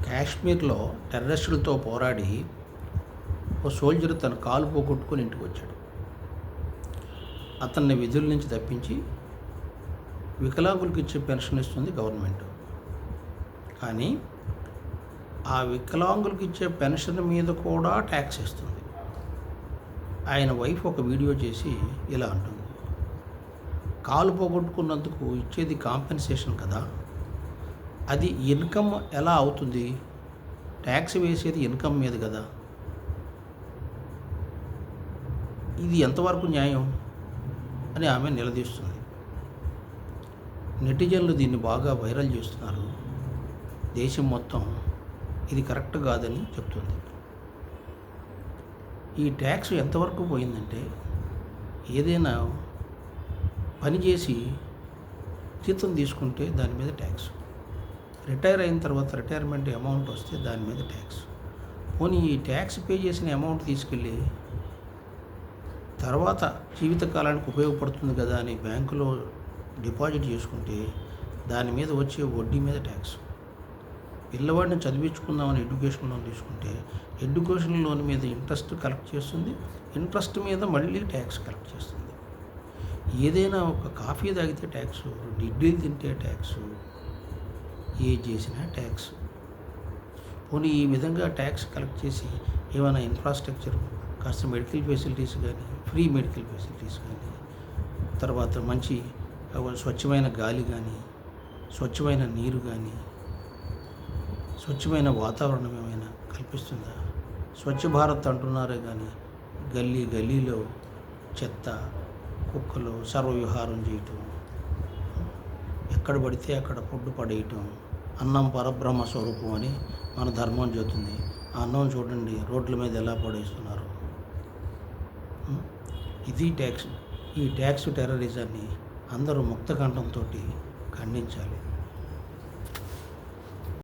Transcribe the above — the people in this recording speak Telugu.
కాశ్మీర్లో టెర్రరిస్టులతో పోరాడి ఓ సోల్జర్ తన కాలు పోగొట్టుకొని ఇంటికి వచ్చాడు. అతన్ని విధుల నుంచి తప్పించి వికలాంగులకు ఇచ్చే పెన్షన్ ఇస్తుంది గవర్నమెంట్. కానీ ఆ వికలాంగులకు ఇచ్చే పెన్షన్ మీద కూడా ట్యాక్స్ ఇస్తుంది. ఆయన వైఫ్ ఒక వీడియో చేసి ఇలా అంటుంది, కాలు పోగొట్టుకున్నందుకు ఇచ్చేది కాంపెన్సేషన్ కదా, అది ఇన్కమ్ ఎలా అవుతుంది? ట్యాక్స్ వేసేది ఇన్కమ్ మీద కదా, ఇది ఎంతవరకు న్యాయం అని ఆమె నిలదీస్తుంది. నెటిజన్లు దీన్ని బాగా వైరల్ చేస్తున్నారు. దేశం మొత్తం ఇది కరెక్ట్ కాదని చెప్తుంది. ఈ ట్యాక్స్ ఎంతవరకు పోయిందంటే, ఏదైనా పని చేసి జీతం తీసుకుంటే దాని మీద ట్యాక్స్, రిటైర్ అయిన తర్వాత రిటైర్మెంట్ అమౌంట్ వస్తే దాని మీద ట్యాక్స్. పోనీ ఈ ట్యాక్స్ పే చేసిన అమౌంట్ తీసుకెళ్ళి తర్వాత జీవితకాలానికి ఉపయోగపడుతుంది కదా అని బ్యాంకులో డిపాజిట్ చేసుకుంటే దాని మీద వచ్చే వడ్డీ మీద ట్యాక్స్. పిల్లవాడిని చదివించుకుందామని ఎడ్యుకేషన్ లోన్ తీసుకుంటే ఎడ్యుకేషన్ లోన్ మీద ఇంట్రెస్ట్ కలెక్ట్ చేస్తుంది, ఇంట్రెస్ట్ మీద మళ్ళీ ట్యాక్స్ కలెక్ట్ చేస్తుంది. ఏదైనా ఒక కాఫీ తాగితే ట్యాక్స్, ఇడ్లీలు తింటే ట్యాక్స్, ఏది చేసినా ట్యాక్స్. పోనీ ఈ విధంగా ట్యాక్స్ కలెక్ట్ చేసి ఏమైనా ఇన్ఫ్రాస్ట్రక్చర్, కాస్త మెడికల్ ఫెసిలిటీస్ కానీ, ఫ్రీ మెడికల్ ఫెసిలిటీస్ కానీ, తర్వాత మంచి స్వచ్ఛమైన గాలి కానీ, స్వచ్ఛమైన నీరు కానీ, స్వచ్ఛమైన వాతావరణం ఏమైనా కల్పిస్తుందా? స్వచ్ఛ భారత్ అంటున్నారే కానీ గల్లీ గల్లీలో చెత్త, కుక్కలు సర్వవిహారం చేయటం, ఎక్కడ పడితే అక్కడ ఫుడ్ పడేయటం, అన్నం పరబ్రహ్మ స్వరూపం అని మన ధర్మం చెబుతుంది. ఆ అన్నం చూడండి రోడ్ల మీద ఎలా పడేస్తున్నారు. ఇది ట్యాక్స్. ఈ ట్యాక్స్ టెర్రరిజాన్ని అందరూ ముక్త కంఠంతో ఖండించాలి.